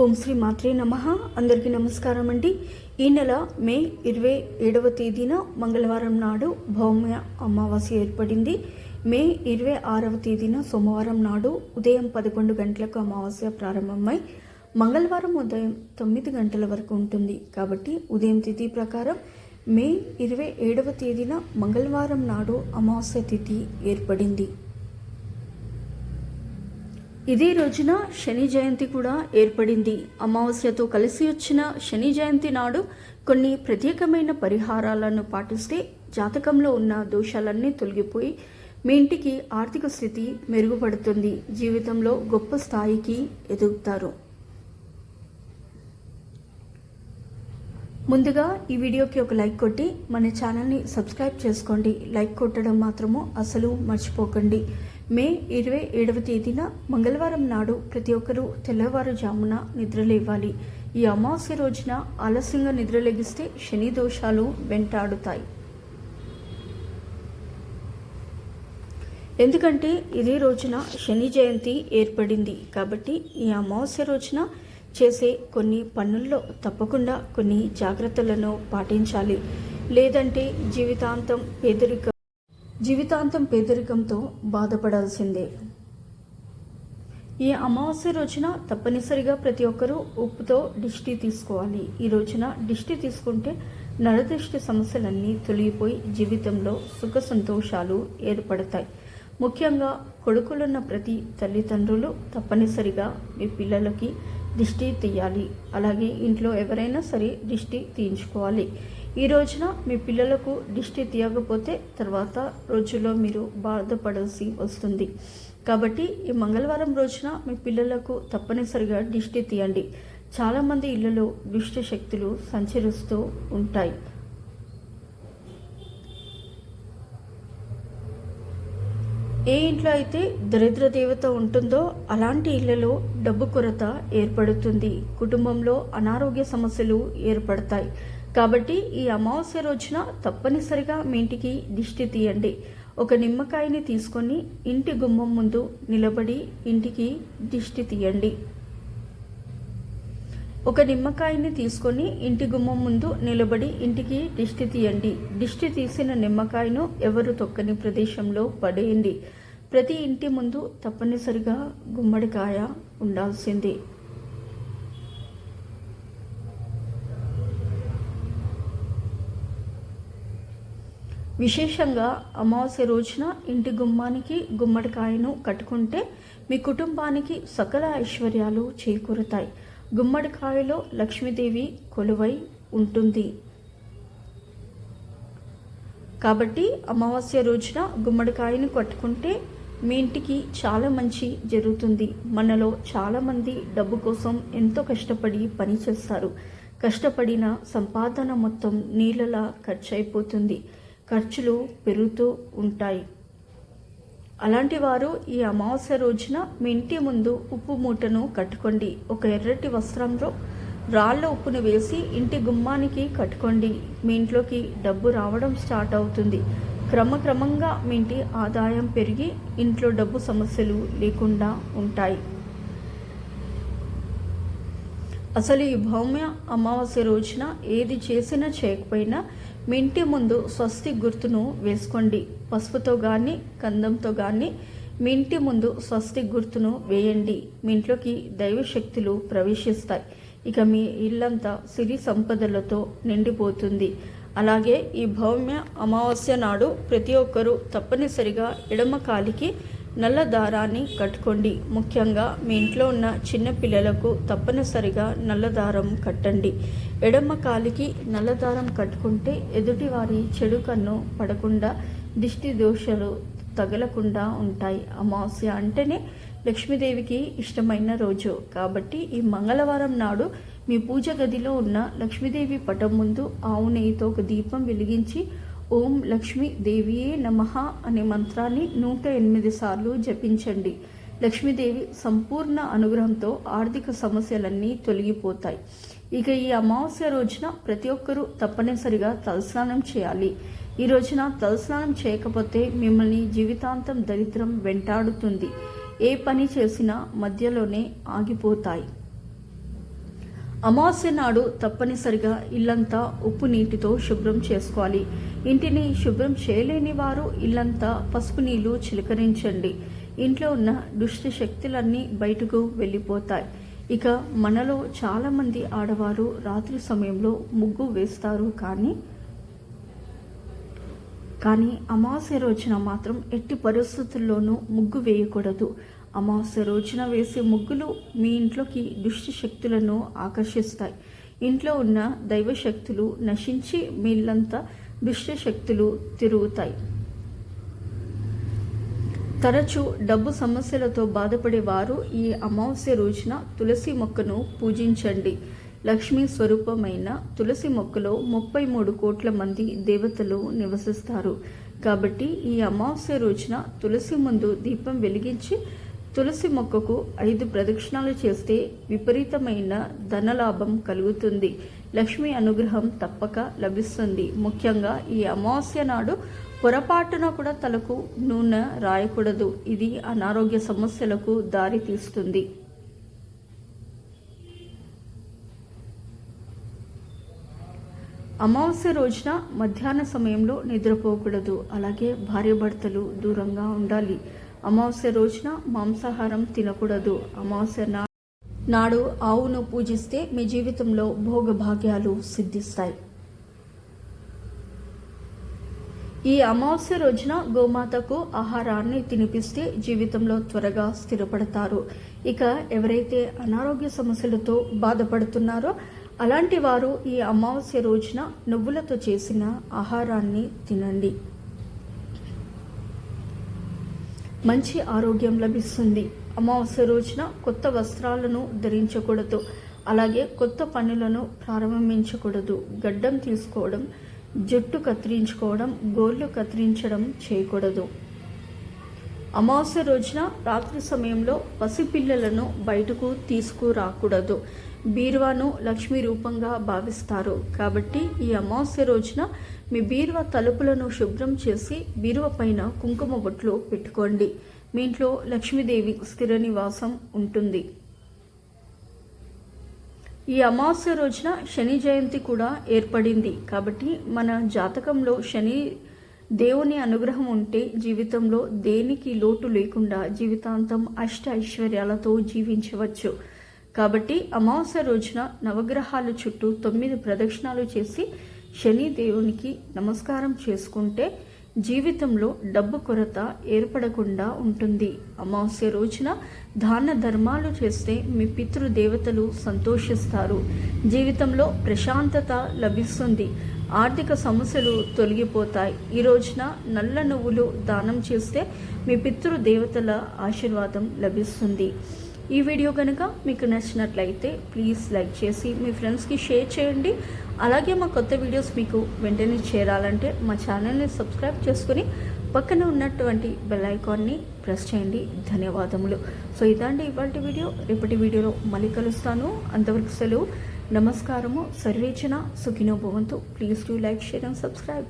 ఓం శ్రీ మాత్రే నమః. అందరికీ నమస్కారం అండి. ఈ నెల మే 27వ తేదీన మంగళవారం నాడు భౌమ్య అమావాస్య ఏర్పడింది. మే 26వ తేదీన సోమవారం నాడు ఉదయం 11 గంటలకు అమావాస్య ప్రారంభమై మంగళవారం ఉదయం 9 గంటల వరకు ఉంటుంది. కాబట్టి ఉదయం తిథి ప్రకారం మే 27వ తేదీన మంగళవారం నాడు అమావాస్య తిథి ఏర్పడింది. ఇదే రోజున శని జయంతి కూడా ఏర్పడింది. అమావాస్యతో కలిసి వచ్చిన శని జయంతి నాడు కొన్ని ప్రత్యేకమైన పరిహారాలను పాటిస్తే జాతకంలో ఉన్న దోషాలన్నీ తొలగిపోయి మీ ఇంటికి ఆర్థిక స్థితి మెరుగుపడుతుంది. జీవితంలో గొప్ప స్థాయికి ఎదుగుతారు. ముందుగా ఈ వీడియోకి ఒక లైక్ కొట్టి మన ఛానల్ని సబ్స్క్రైబ్ చేసుకోండి. లైక్ కొట్టడం మాత్రము అసలు మర్చిపోకండి. మే 27వ తేదీన మంగళవారం నాడు ప్రతి ఒక్కరూ తెల్లవారుజామున నిద్రలేవాలి. ఈ అమావాస్య రోజున ఆలస్యంగా నిద్రలేగిస్తే శని దోషాలు వెంటాడుతాయి. ఎందుకంటే ఇదే రోజున శని జయంతి ఏర్పడింది. కాబట్టి ఈ అమావాస్య రోజున చేసే కొన్ని పనుల్లో తప్పకుండా కొన్ని జాగ్రత్తలను పాటించాలి. లేదంటే జీవితాంతం పేదరికంతో బాధపడాల్సిందే. ఈ అమావాస్య రోజున తప్పనిసరిగా ప్రతి ఒక్కరూ ఉప్పుతో దిష్టి తీసుకోవాలి. ఈ రోజున దిష్టి తీసుకుంటే నరదృష్టి సమస్యలన్నీ తొలగిపోయి జీవితంలో సుఖ సంతోషాలు ఏర్పడతాయి. ముఖ్యంగా కొడుకులున్న ప్రతి తల్లిదండ్రులు తప్పనిసరిగా మీ పిల్లలకి దిష్టి తీయాలి. అలాగే ఇంట్లో ఎవరైనా సరే దిష్టి తీయించుకోవాలి. ఈ రోజున మీ పిల్లలకు దిష్టి తీయకపోతే తర్వాత రోజుల్లో మీరు బాధపడాల్సి వస్తుంది. కాబట్టి ఈ మంగళవారం రోజున మీ పిల్లలకు తప్పనిసరిగా దిష్టి తీయండి. చాలామంది ఇళ్లలో దుష్ట శక్తులు సంచరిస్తూ ఉంటాయి. ఏ ఇంట్లో అయితే దరిద్ర దేవత ఉంటుందో అలాంటి ఇళ్లలో డబ్బు కొరత ఏర్పడుతుంది. కుటుంబంలో అనారోగ్య సమస్యలు ఏర్పడతాయి. కాబట్టి ఈ అమావాస్య రోజున తప్పనిసరిగా మీ ఇంటికి దిష్టి తీయండి. ఒక నిమ్మకాయని తీసుకొని ఇంటి గుమ్మం ముందు నిలబడి ఇంటికి దిష్టి తీయండి. ఒక నిమ్మకాయని తీసుకొని ఇంటి గుమ్మం ముందు నిలబడి ఇంటికి దిష్టి తీయండి. దిష్టి తీసిన నిమ్మకాయను ఎవరు తొక్కని ప్రదేశంలో పడేయండి. ప్రతి ఇంటి ముందు తప్పనిసరిగా గుమ్మడికాయ ఉండాల్సిందే. విశేషంగా అమావాస్య రోజున ఇంటి గుమ్మానికి గుమ్మడికాయను కట్టుకుంటే మీ కుటుంబానికి సకల ఐశ్వర్యాలు చేకూరుతాయి. గుమ్మడికాయలో లక్ష్మీదేవి కొలువై ఉంటుంది. కాబట్టి అమావాస్య రోజున గుమ్మడికాయను కట్టుకుంటే మీ ఇంటికి చాలా మంచి జరుగుతుంది. మనలో చాలామంది డబ్బు కోసం ఎంతో కష్టపడి పని చేస్తారు. కష్టపడిన సంపాదన మొత్తం నీళ్ళలా ఖర్చు అయిపోతుంది. ఖర్చులు పెరుగుతూ ఉంటాయి. అలాంటి వారు ఈ అమావాస్య రోజున మీ ఇంటి ముందు ఉప్పు మూటను కట్టుకోండి. ఒక ఎర్రటి వస్త్రంలో రాళ్ళ ఉప్పును వేసి ఇంటి గుమ్మానికి కట్టుకోండి. మీ ఇంట్లోకి డబ్బు రావడం స్టార్ట్ అవుతుంది. క్రమక్రమంగా మీ ఇంటి ఆదాయం పెరిగి ఇంట్లో డబ్బు సమస్యలు లేకుండా ఉంటాయి. అసలు ఈ భౌమ్య అమావాస్య రోజున ఏది చేసినా చేయకపోయినా మీ ఇంటి ముందు స్వస్తి గుర్తును వేసుకోండి. పసుపుతో కానీ గంధంతో కానీ మీ ఇంటి ముందు స్వస్తి గుర్తును వేయండి. మీ ఇంట్లోకి దైవశక్తులు ప్రవేశిస్తాయి. ఇక మీ ఇల్లంతా సిరి సంపదలతో నిండిపోతుంది. అలాగే ఈ భౌమ్య అమావాస్య నాడు ప్రతి ఒక్కరూ తప్పనిసరిగా ఎడమ కాలికి నల్ల దారాన్ని కట్టుకోండి. ముఖ్యంగా మీ ఇంట్లో ఉన్న చిన్న పిల్లలకు తప్పనిసరిగా నల్ల దారం కట్టండి. ఎడమ కాలికి నల్ల దారం కట్టుకుంటే ఎదుటివారి చెడు కన్ను పడకుండా దిష్టి దోషాలు తగలకుండా ఉంటాయి. అమావాస్య అంటేనే లక్ష్మీదేవికి ఇష్టమైన రోజు. కాబట్టి ఈ మంగళవారం నాడు మీ పూజ గదిలో ఉన్న లక్ష్మీదేవి పటం ముందు ఆవు నెయ్యితో ఒక దీపం వెలిగించి ఓం లక్ష్మీదేవియే నమః అనే మంత్రాన్ని 108 సార్లు జపించండి. లక్ష్మీదేవి సంపూర్ణ అనుగ్రహంతో ఆర్థిక సమస్యలన్నీ తొలగిపోతాయి. ఇక ఈ అమావాస్య రోజున ప్రతి ఒక్కరూ తప్పనిసరిగా తలస్నానం చేయాలి. ఈ రోజున తలస్నానం చేయకపోతే మిమ్మల్ని జీవితాంతం దరిద్రం వెంటాడుతుంది. ఏ పని చేసినా మధ్యలోనే ఆగిపోతాయి. అమావాస్య నాడు తప్పనిసరిగా ఇల్లంతా ఉప్పు నీటితో శుభ్రం చేసుకోవాలి. ఇంటిని శుభ్రం చేయలేని వారు ఇల్లంతా పసుపు నీళ్లు చిలకరించండి. ఇంట్లో ఉన్న దుష్ట శక్తులన్నీ బయటకు వెళ్ళిపోతాయి. ఇక మనలో చాలామంది ఆడవారు రాత్రి సమయంలో ముగ్గు వేస్తారు, కానీ అమావాస్య రోజున మాత్రం ఎట్టి పరిస్థితుల్లోనూ ముగ్గు వేయకూడదు. అమావాస్య రోజున వేసే ముగ్గులు మీ ఇంట్లోకి దుష్ట శక్తులను ఆకర్షిస్తాయి. ఇంట్లో ఉన్న దైవ శక్తులు నశించి మీ ఇల్లంతా దుష్ట శక్తులు తిరుగుతాయి. తరచూ డబ్బు సమస్యలతో బాధపడేవారు ఈ అమావాస్య రోజున తులసి మొక్కను పూజించండి. లక్ష్మీ స్వరూపమైన తులసి మొక్కలో 33 కోట్ల మంది దేవతలు నివసిస్తారు. కాబట్టి ఈ అమావాస్య రోజున తులసి ముందు దీపం వెలిగించి తులసి మొక్కకు 5 ప్రదక్షిణాలు చేస్తే విపరీతమైన ధనలాభం కలుగుతుంది. లక్ష్మీ అనుగ్రహం తప్పక లభిస్తుంది. ముఖ్యంగా ఈ అమావాస్య నాడు పొరపాటున కూడా తలకు నూనె రాయకూడదు. ఇది అనారోగ్య సమస్యలకు దారి తీస్తుంది. అమావాస్య రోజున మధ్యాహ్న సమయంలో నిద్రపోకూడదు. అలాగే భార్యాభర్తలు దూరంగా ఉండాలి. అమావాస్య రోజున మాంసాహారం తినకూడదు. అమావాస్య నాడు ఆవును పూజిస్తే మీ జీవితంలో భోగభాగ్యాలు సిద్ధిస్తాయి. ఈ అమావాస్య రోజున గోమాతకు ఆహారాన్ని తినిపిస్తే జీవితంలో త్వరగా స్థిరపడతారు. ఇక ఎవరైతే అనారోగ్య సమస్యలతో బాధపడుతున్నారో అలాంటి వారు ఈ అమావాస్య రోజున నువ్వులతో చేసిన ఆహారాన్ని తినండి. మంచి ఆరోగ్యం లభిస్తుంది. అమావాస్య రోజున కొత్త వస్త్రాలను ధరించకూడదు. అలాగే కొత్త పనులను ప్రారంభించకూడదు. గడ్డం తీసుకోవడం, జుట్టు కత్తిరించుకోవడం, గోళ్ళు కత్తిరించడం చేయకూడదు. అమావాస్య రోజున రాత్రి సమయంలో పసిపిల్లలను బయటకు తీసుకురాకూడదు. బీరువాను లక్ష్మీ రూపంగా భావిస్తారు. కాబట్టి ఈ అమావాస్య రోజున మీ బీరువా తలుపులను శుభ్రం చేసి బీరువా పైన కుంకుమ బొట్లు పెట్టుకోండి. మీ ఇంట్లో లక్ష్మీదేవి స్థిర నివాసం ఉంటుంది. ఈ అమావాస్య రోజున శని జయంతి కూడా ఏర్పడింది. కాబట్టి మన జాతకంలో శని దేవుని అనుగ్రహం ఉంటే జీవితంలో దేనికి లోటు లేకుండా జీవితాంతం అష్ట ఐశ్వర్యాలతో జీవించవచ్చు. కాబట్టి అమావాస్య రోజున నవగ్రహాల చుట్టూ 9 ప్రదక్షిణాలు చేసి శని దేవునికి నమస్కారం చేసుకుంటే జీవితంలో డబ్బు కొరత ఏర్పడకుండా ఉంటుంది. అమావాస్య రోజున దాన ధర్మాలు చేస్తే మీ పితృదేవతలు సంతోషిస్తారు. జీవితంలో ప్రశాంతత లభిస్తుంది. ఆర్థిక సమస్యలు తొలగిపోతాయి. ఈ రోజున నల్ల నువ్వులు దానం చేస్తే మీ పితృదేవతల ఆశీర్వాదం లభిస్తుంది. ఈ వీడియో కనుక మీకు నచ్చినట్లయితే ప్లీజ్ లైక్ చేసి మీ ఫ్రెండ్స్కి షేర్ చేయండి. అలాగే మా కొత్త వీడియోస్ మీకు వెంటనే చేరాలంటే మా ఛానల్ని సబ్స్క్రైబ్ చేసుకుని పక్కన ఉన్నటువంటి బెల్ ఐకాన్ని ప్రెస్ చేయండి. ధన్యవాదములు. సో ఇదండి ఇవాల్టి వీడియో. రేపటి వీడియోలో మళ్ళీ కలుస్తాను. అంతవరకు సెలవు. నమస్కారము. సర్వేజన సుఖినో భవంతు. Please do like, share and subscribe.